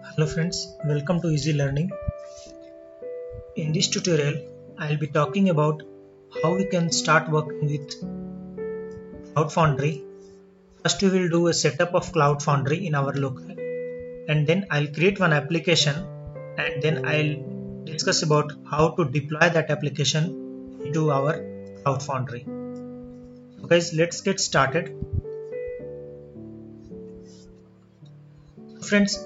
Hello friends, welcome to Easy Learning. In this tutorial, I'll be talking about how we can start working with Cloud Foundry. First we will do a setup of Cloud Foundry in our local, and then I'll create one application, and then I'll discuss about how to deploy that application into our Cloud Foundry. So guys, let's get started. Friends,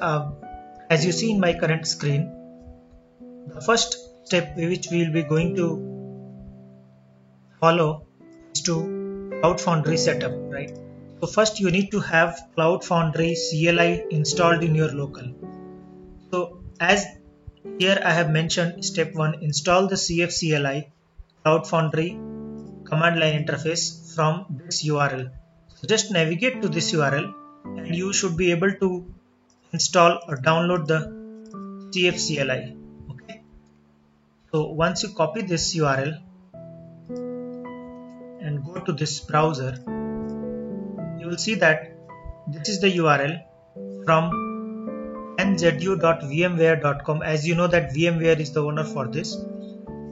as you see in my current screen, the first step which we will be going to follow is to Cloud Foundry setup, right? So first you need to have Cloud Foundry CLI installed in your local. So as here I have mentioned, step 1, install the CFCLI Cloud Foundry command line interface from this URL. So just navigate to this URL and you should be able to install or download the CFCLI. Okay. So once you copy this URL and go to this browser, you will see that this is the URL from nzu.vmware.com. As you know that VMware is the owner for this,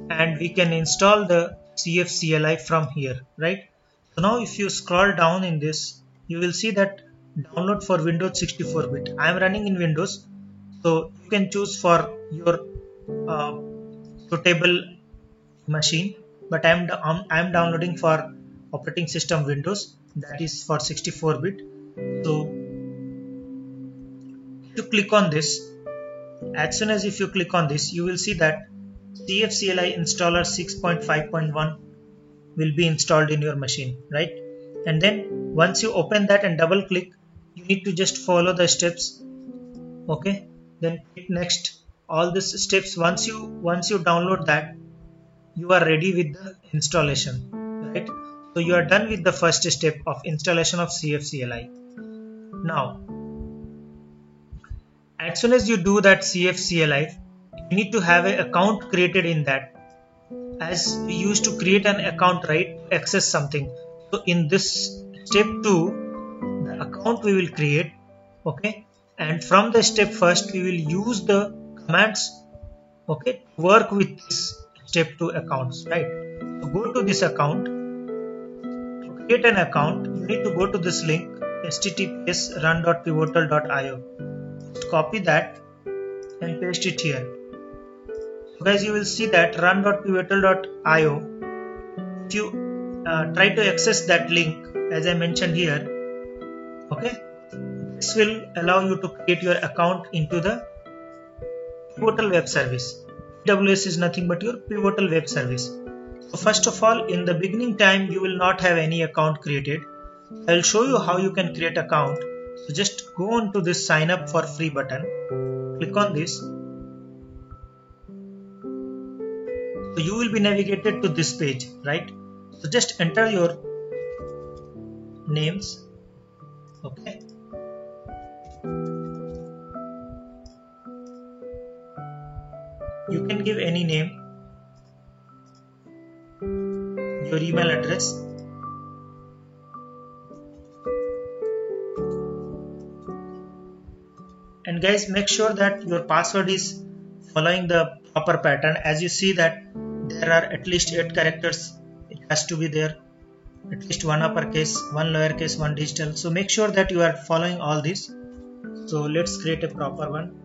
and we can install the CFCLI from here, right? So now if you scroll down in this, you will see that download for Windows 64-bit. I am running in Windows, so you can choose for your suitable machine, but I am downloading for operating system Windows, that is for 64-bit. So if you click on this, as soon as if you click on this, you will see that CFCLI installer 6.5.1 will be installed in your machine, right? And then once you open that and double click, you need to just follow the steps. Okay, then click next. All these steps, once you download that, you are ready with the installation, right? So you are done with the first step of installation of CFCLI. Now as soon as you do that CFCLI, you need to have an account created in that, as we used to create an account, right, to access something. So in this step 2, the account we will create, okay, and from the step first we will use the commands, okay, to work with this step 2 accounts, right? So go to this account. To create an account, you need to go to this link https://run.pivotal.io. Copy that and paste it here. So guys, you will see that run.pivotal.io. If you try to access that link, as I mentioned here, okay, this will allow you to create your account into the Pivotal Web Service. AWS is nothing but your Pivotal Web Service. So first of all, in the beginning time, you will not have any account created. I will show you how you can create account. So just go on to this sign up for free button. Click on this. So you will be navigated to this page, right? So just enter your names. Okay. You can give any name, your email address, and guys, make sure that your password is following the proper pattern. As you see that there are at least 8 characters, it has to be there, at least 1 uppercase, 1 lowercase, 1 digital. So make sure that you are following all this. So let's create a proper one.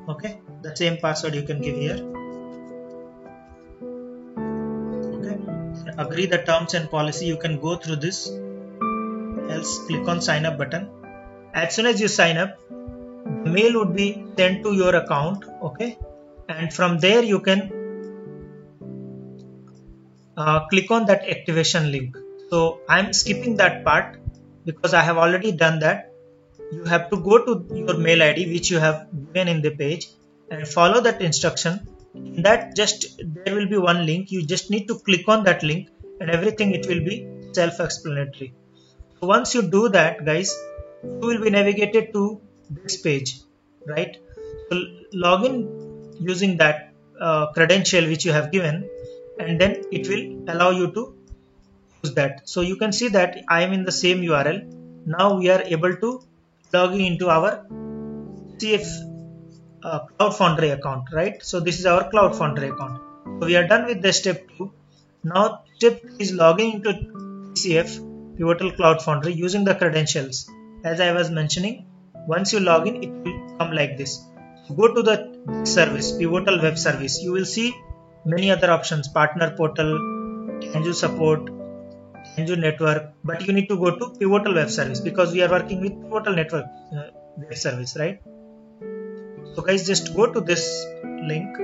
Okay, the same password you can give here. Okay, agree the terms and policy. You can go through this, else click on sign up button. As soon as you sign up, the mail would be sent to your account, okay, and from there you can click on that activation link. So I'm skipping that part because I have already done that. You have to go to your mail ID which you have given in the page and follow that instruction. In that, just there will be one link. You just need to click on that link and everything, it will be self-explanatory. So once you do that, guys, you will be navigated to this page, right? So log in using that credential which you have given, and then it will allow you to use that. So you can see that I am in the same URL, now we are able to log into our CF Cloud Foundry account, right? So this is our Cloud Foundry account. So we are done with the step 2. Now step 3 is logging into PCF Pivotal Cloud Foundry using the credentials. As I was mentioning, once you log in, it will come like this. So go to the service, Pivotal Web Service. You will see many other options: Partner Portal, Tanzu Support, Tanzu Network. But you need to go to Pivotal Web Service because we are working with Pivotal Network Web Service, right? So guys, just go to this link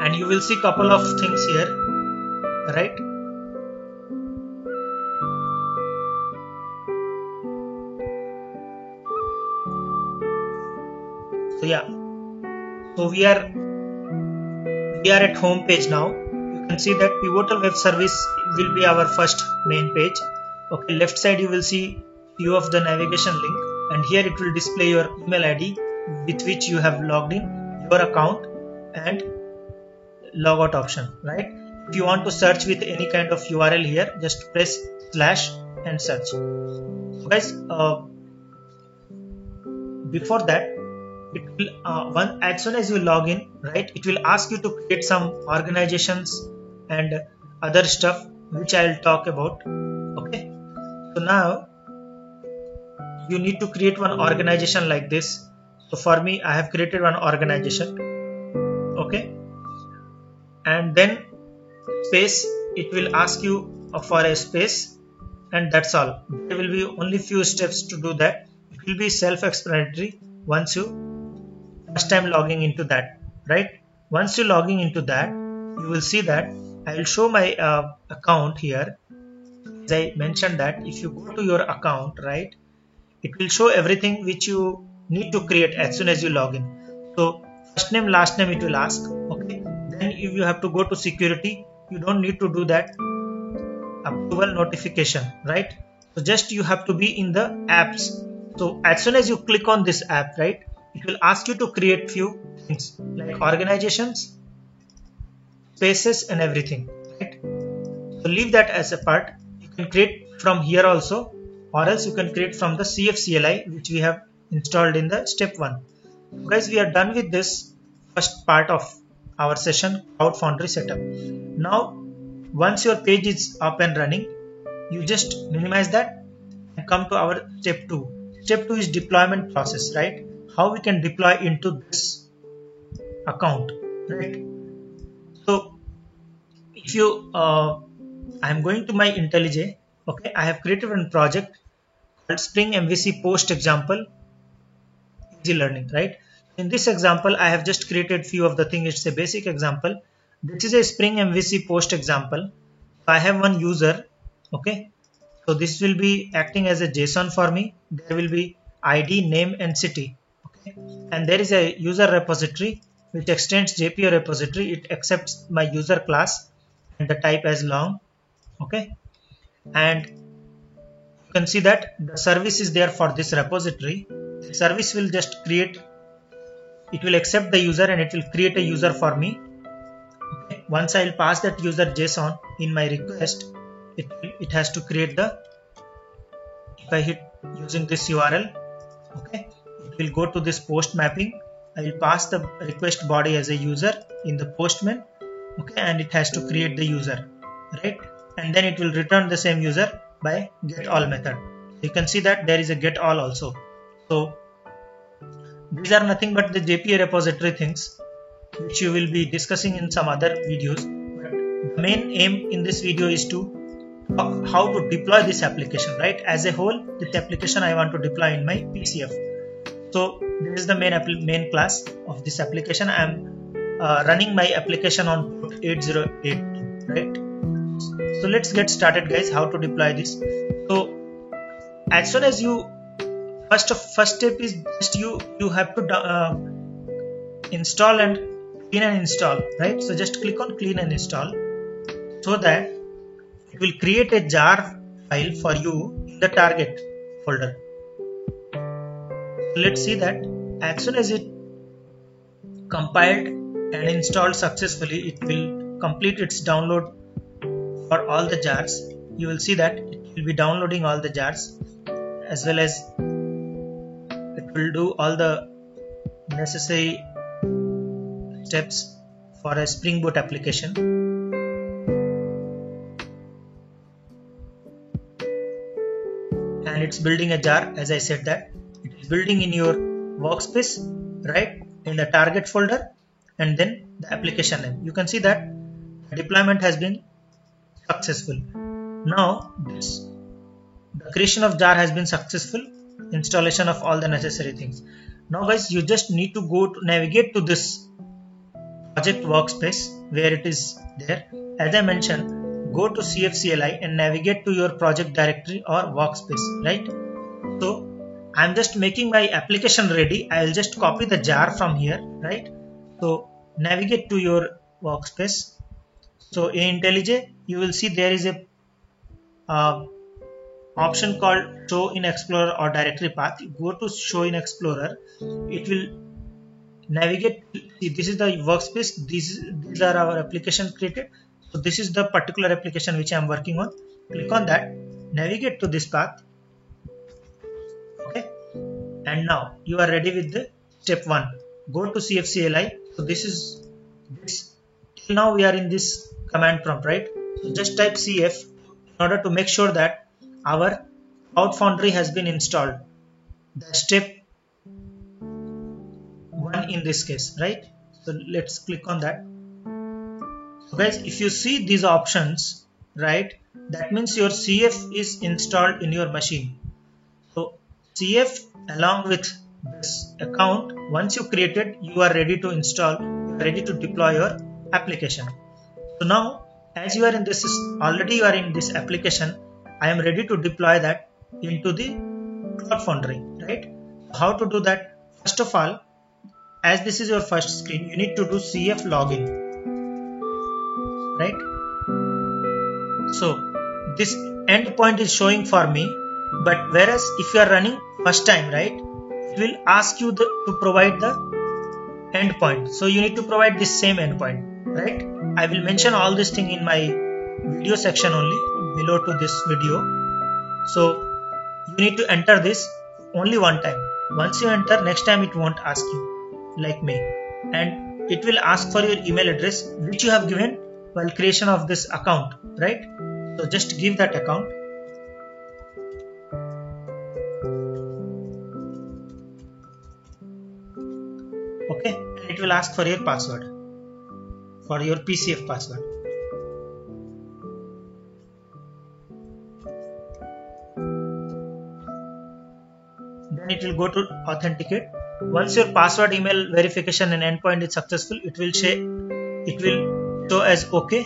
and you will see couple of things here, right? So yeah, so we are at home page now. You can see that Pivotal Web Service will be our first main page. Okay, left side you will see few of the navigation link, and here it will display your email ID with which you have logged in, your account, and logout option, right? If you want to search with any kind of URL here, just press / and search. So guys, before that, it will as soon as you log in, right, it will ask you to create some organizations and other stuff which I will talk about. Okay, so now you need to create one organization like this. So for me, I have created one organization. Okay, and then space, it will ask you for a space, and that's all. There will be only few steps to do that. It will be self-explanatory once you first time logging into that, right? Once you logging into that, you will see that I will show my account here. As I mentioned that if you go to your account, right, it will show everything which you need to create as soon as you log in. So first name, last name, it will ask. Okay, then if you have to go to security, you don't need to do that. Approval notification, right? So just you have to be in the apps. So as soon as you click on this app, right, it will ask you to create few things like organizations, spaces, and everything, right? So leave that as a part. You can create from here also, or else you can create from the CFCLI which we have installed in the step 1. So guys, we are done with this first part of our session, Cloud Foundry setup. Now once your page is up and running, you just minimize that and come to our step 2. Step 2 is deployment process, right? How we can deploy into this account, right? So if you I'm going to my IntelliJ. Okay, I have created one project called Spring MVC Post Example Easy Learning, right? In this example, I have just created few of the things. It's a basic example. This is a Spring MVC Post example. I have one user. Okay, so this will be acting as a JSON for me. There will be ID, name, and city. Okay, and there is a user repository which extends JPA repository. It accepts my user class and the type as long. Okay, and you can see that the service is there for this repository. The service will just create, it will accept the user and it will create a user for me. Okay, once I will pass that user JSON in my request, it has to create the, if I hit using this URL, okay, it will go to this post mapping. I will pass the request body as a user in the postman. Okay, and it has to create the user, right? And then it will return the same user by get all method. You can see that there is a get all also. So these are nothing but the JPA repository things which you will be discussing in some other videos. But the main aim in this video is to talk how to deploy this application, right? As a whole, this application I want to deploy in my PCF. So this is the main class of this application. I am running my application on port 8082, right? So let's get started, guys. How to deploy this? So as soon as you first step is just you have to install and clean and install, right? So just click on clean and install so that it will create a jar file for you in the target folder. Let's see that as soon as it compiled and installed successfully, it will complete its download for all the jars. You will see that it will be downloading all the jars, as well as it will do all the necessary steps for a Spring Boot application. And it's building a jar, as I said that it is building in your workspace, right, in the target folder, and then the application name. You can see that the deployment has been successful. Now the creation of jar has been successful, installation of all the necessary things. Now guys, you just need to go to navigate to this project workspace where it is there. As I mentioned, go to CFCLI and navigate to your project directory or workspace, right? So I'm just making my application ready. I'll just copy the jar from here, right? So navigate to your workspace. So in IntelliJ, you will see there is a option called Show in Explorer or Directory Path. Go to Show in Explorer. It will navigate. See, this is the workspace. These are our application created. So this is the particular application which I am working on. Click on that. Navigate to this path. Okay. And now you are ready with the step 1. Go to CFCLI. So this is this. Till now we are in this command prompt, right? So just type CF in order to make sure that our Cloud Foundry has been installed. The step 1 in this case, right? So let's click on that. So guys, if you see these options, right, that means your CF is installed in your machine. So CF along with this account, once you create it, you are ready to install, you are ready to deploy your application. So now, as you are in this, already you are in this application, I am ready to deploy that into the Cloud Foundry, right? How to do that? First of all, as this is your first screen, you need to do CF login, right? So this endpoint is showing for me, but whereas if you are running first time, right, it will ask you to provide the endpoint. So you need to provide this same endpoint, right? I will mention all this thing in my video section only below to this video. So you need to enter this only one time. Once you enter, next time it won't ask you, like me, and it will ask for your email address which you have given while creation of this account, right? So just give that account. Okay, and it will ask for your password, for your PCF password. Then it will go to authenticate. Once your password, email verification and endpoint is successful, it will show as okay,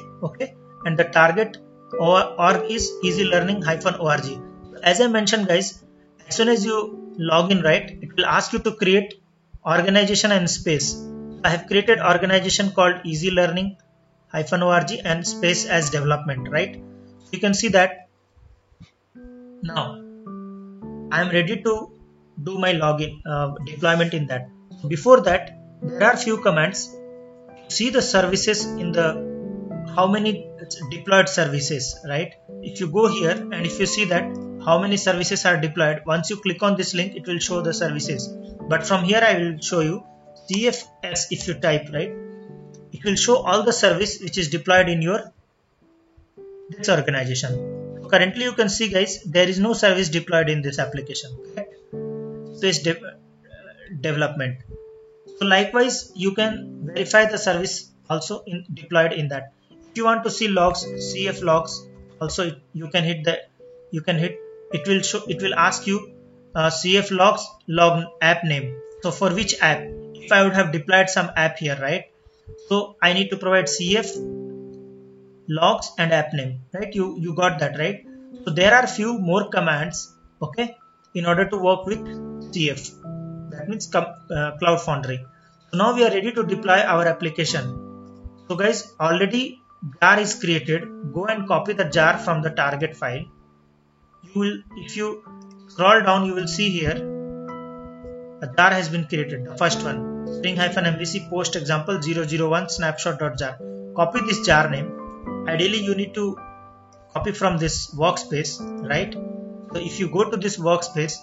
and the target org is easylearning-org. As I mentioned guys, as soon as you log in, right, it will ask you to create organization and space. I have created organization called easylearning-org and space as development, right? You can see that now I am ready to do my login deployment in that. Before that, there are few commands. See the services in the how many deployed services, right? If you go here and if you see that how many services are deployed, once you click on this link, it will show the services. But from here I will show you CFS. If you type, right, it will show all the service which is deployed in your this organization. So currently you can see guys, there is no service deployed in this application. Okay? Space development. So likewise, you can verify the service also deployed in that. If you want to see logs, CF logs, also you can hit. It will show. It will ask you CF logs log app name. So for which app? If I would have deployed some app here, right? So I need to provide CF logs and app name, right? You got that, right? So there are few more commands, okay, in order to work with CF. That means Cloud Foundry. So now we are ready to deploy our application. So guys, already jar is created. Go and copy the jar from the target file. If you scroll down, you will see here a jar has been created. The first one, Spring-MVC post example 001 snapshot.jar. Copy this jar name. Ideally, you need to copy from this workspace, right? So if you go to this workspace,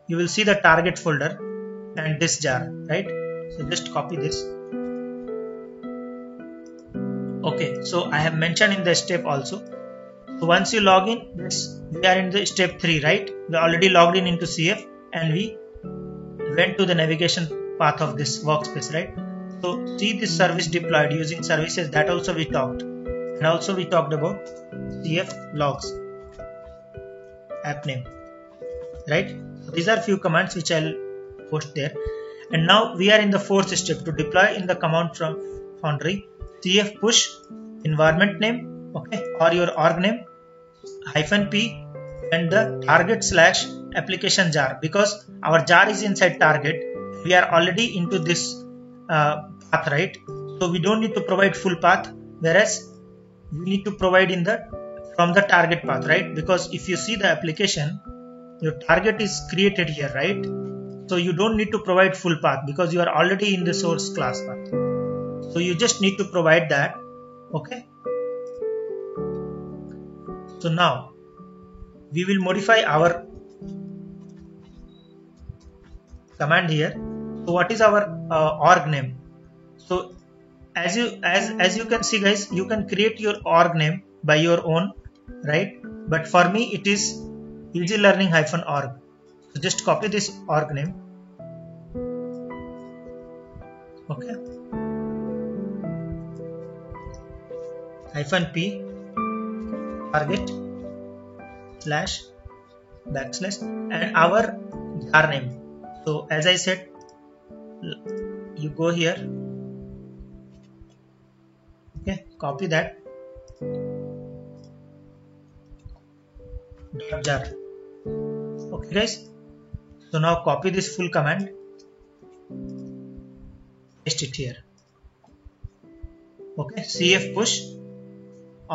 you will see the target folder and this jar, right? So just copy this. Okay, so I have mentioned in the step also. So once you log in, we are in the step 3, right? We already logged in into CF and we went to the navigation path of this workspace, right? So see this service deployed using services, that also we talked, and also we talked about CF logs app name, right? So these are few commands which I'll post there. And now we are in the 4th step to deploy in the command from Foundry. CF push environment name, okay, or your org name -p and the target / application jar, because our jar is inside target. We are already into this path, right? So we don't need to provide full path, whereas we need to provide from the target path, right? Because if you see the application, your target is created here, right? So you don't need to provide full path because you are already in the source class path. So you just need to provide that, okay? So now we will modify our command here. So what is our org name? So as you can see, guys, you can create your org name by your own, right? But for me it is easylearning-org. So just copy this org name, okay, -p target / and our jar name. So as I said, you go here, okay, copy that .jar. Okay guys, so now copy this full command, paste it here, okay. CF push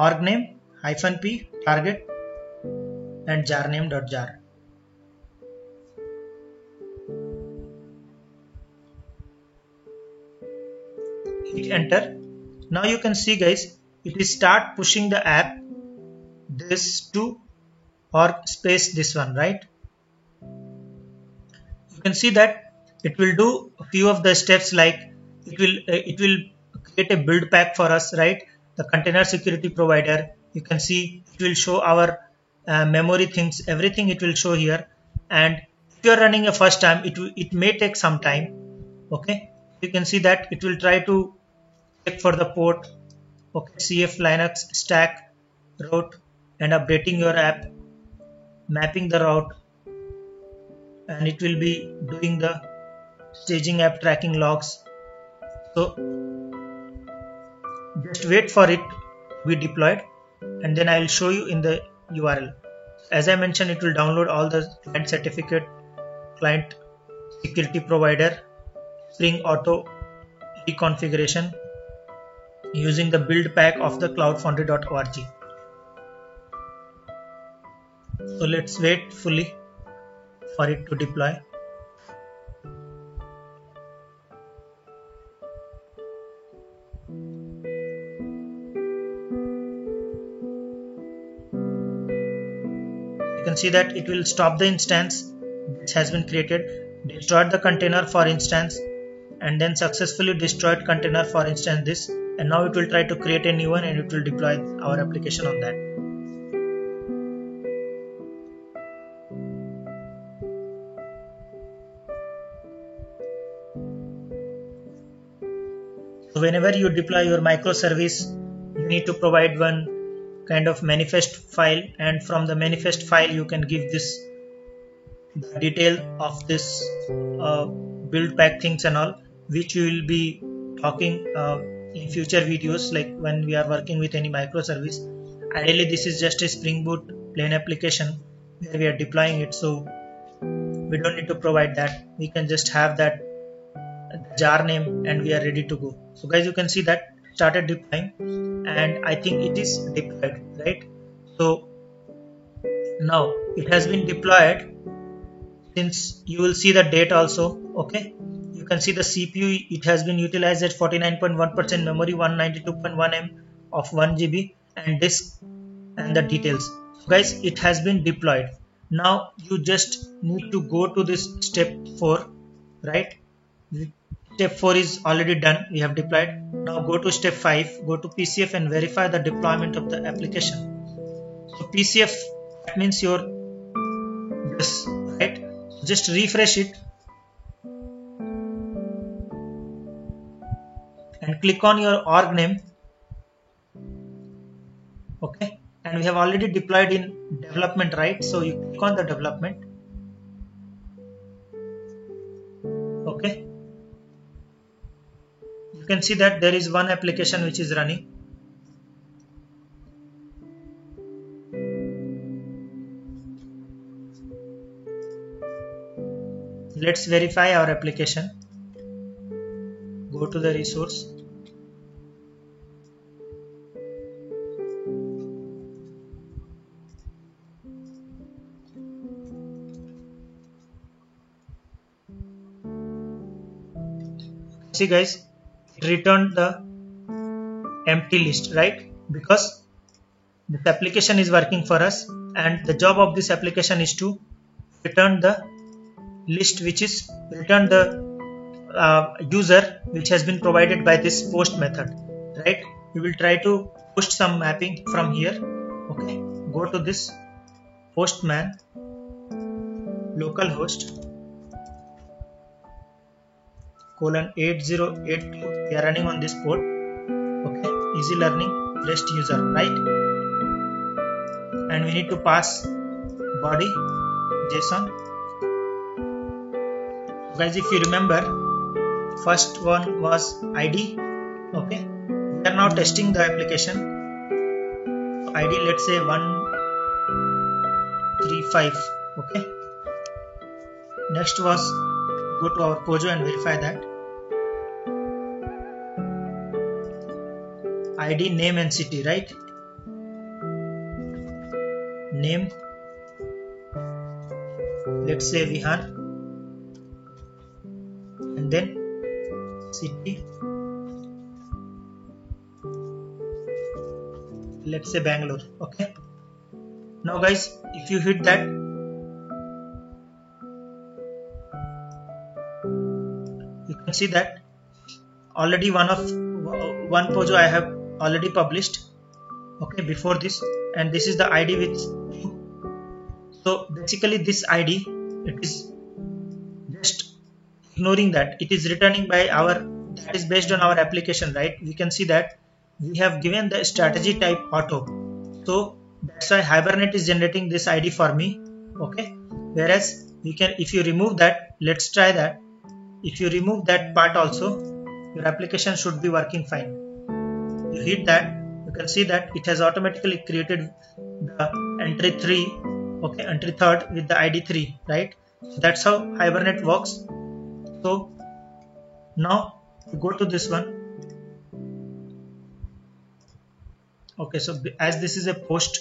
org name -p target and jar name .jar. Hit enter. Now you can see, guys, it will start pushing the app this to org space this one, right? You can see that it will do a few of the steps, like it will create a build pack for us, right? The container security provider, you can see it will show our memory things, everything it will show here. And if you are running a first time, it may take some time, okay. You can see that it will try to check for the port, okay, CF Linux stack route and updating your app, mapping the route, and it will be doing the staging app tracking logs. So just wait for it to be deployed and then I will show you in the URL. As I mentioned, it will download all the client certificate, client security provider, Spring Auto reconfiguration using the build pack of the cloudfoundry.org. So let's wait fully for it to deploy. You can see that it will stop the instance which has been created, destroyed the container for instance, and then successfully destroyed container for instance this, and now it will try to create a new one and it will deploy our application on that. So whenever you deploy your microservice, you need to provide one kind of manifest file, and from the manifest file you can give this the detail of this build pack things and all, which we will be talking in future videos, like when we are working with any microservice. Ideally this is just a Spring Boot plain application where we are deploying it, so we don't need to provide that. We can just have that jar name and we are ready to go. So guys, you can see that started deploying and I think it is deployed, right? So now it has been deployed. Since you will see the date also, okay, you can see the CPU, it has been utilized at 49.1%, memory 192.1 M of 1 GB, and disk and the details. So guys, it has been deployed. Now you just need to go to this step 4, right? Step 4 is already done, we have deployed. Now go to step 5, go to PCF and verify the deployment of the application. So PCF, that means your this, right? Just refresh it and click on your org name. Okay, and we have already deployed in development, right? So you click on the development. Okay, you can see that there is one application which is running. Let's verify our application. Go to the resource. See guys, it returned the empty list, right? Because this application is working for us and the job of this application is to return the list, which is return the user which has been provided by this post method, right? We will try to post some mapping from here. Okay, go to this postman localhost :8082. We are running on this port. Okay, easy learning rest user, right? And we need to pass body JSON. Guys, if you remember, first one was ID. Okay, we are now testing the application. ID, let's say 135. Okay, next was go to our Pojo and verify that. ID, name and city, right? Name, let's say Vihan, and then city, let's say Bangalore. Okay, now guys, if you hit that, you can see that already one Pojo I have already published, okay, before this, and this is the ID with you. So basically this ID, it is just ignoring that, it is returning by our, that is based on our application, right? We can see that we have given the strategy type auto, so that's why Hibernate is generating this ID for me. Okay, whereas we can, if you remove that, let's try that. If you remove that part also, your application should be working fine. You hit that, you can see that it has automatically created the entry 3, okay, entry 3rd with the ID 3, right? So that's how Hibernate works. So now go to this one. Okay, so as this is a post,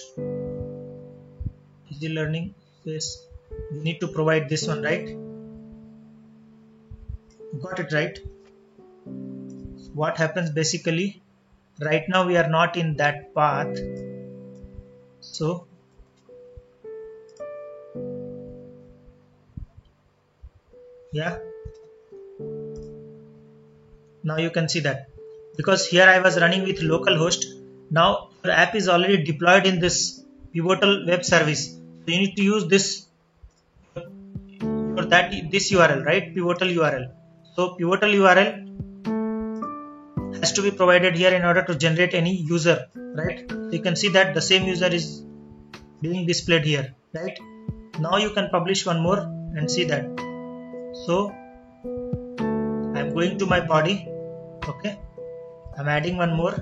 easy learning space, we need to provide this one, right? Got it, right? What happens basically, right now we are not in that path, so yeah, now you can see that because here I was running with localhost. Now your app is already deployed in this Pivotal web service, so you need to use this this URL, right? Pivotal URL. So Pivotal URL has to be provided here in order to generate any user, right? So you can see that the same user is being displayed here, right? Now you can publish one more and see that. So I'm going to my body. Okay, I'm adding one more.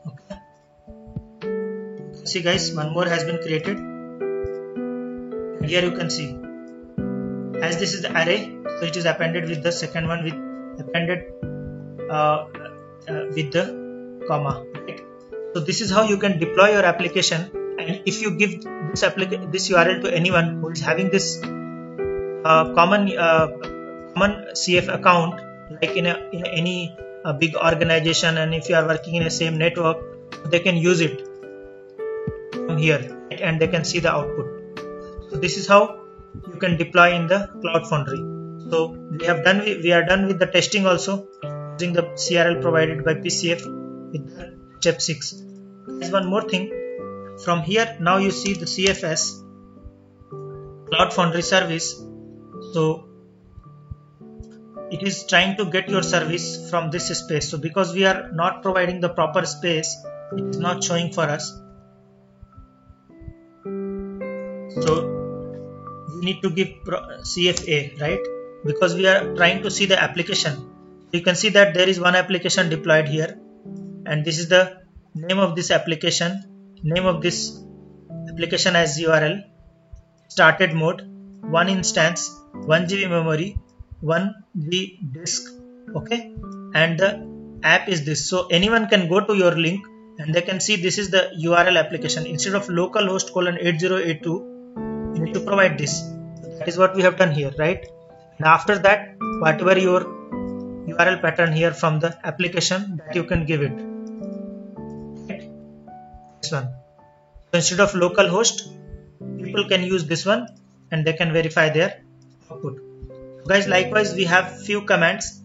Okay, see guys, one more has been created. Here you can see, as this is the array, so it is appended with the second one with appended with the comma, right? So this is how you can deploy your application, and if you give this URL to anyone who is having this common CF account, like in any big organization, and if you are working in the same network, they can use it from here, right? And they can see the output. So this is how you can deploy in the Cloud Foundry. So we are done with the testing also using the CRL provided by PCF with the step 6. There's one more thing. From here now you see the CFS, Cloud Foundry service. So it is trying to get your service from this space. So because we are not providing the proper space, it is not showing for us. So we need to give CFA, right? Because we are trying to see the application. You can see that there is one application deployed here, and this is the name of this application. Name of this application as URL, started mode, 1 instance, 1 GB memory, 1 GB disk, okay, and the app is this. So anyone can go to your link and they can see this is the URL application. Instead of localhost :8082, you need to provide this. That is what we have done here, right? And after that, whatever your URL pattern here from the application, that you can give it. This one. So instead of localhost, people can use this one and they can verify their output. So guys, likewise we have few commands.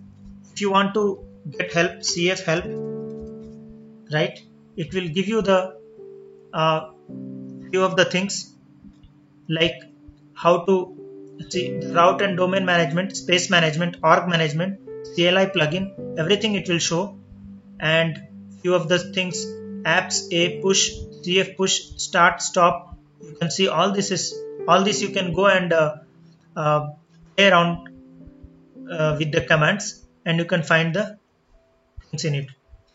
If you want to get help, CF help, right? It will give you the few of the things like how to see the route and domain management, space management, org management, CLI plugin, everything it will show, and few of the things, apps, a push, CF push, start, stop. You can see all this you can go and play around with the commands, and you can find the things in it.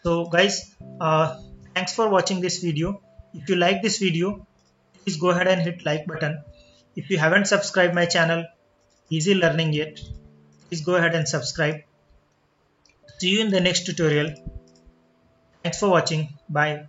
So guys, thanks for watching this video. If you like this video, please go ahead and hit like button. If you haven't subscribed my channel Easy Learning yet, please go ahead and subscribe. See you in the next tutorial. Thanks for watching. Bye.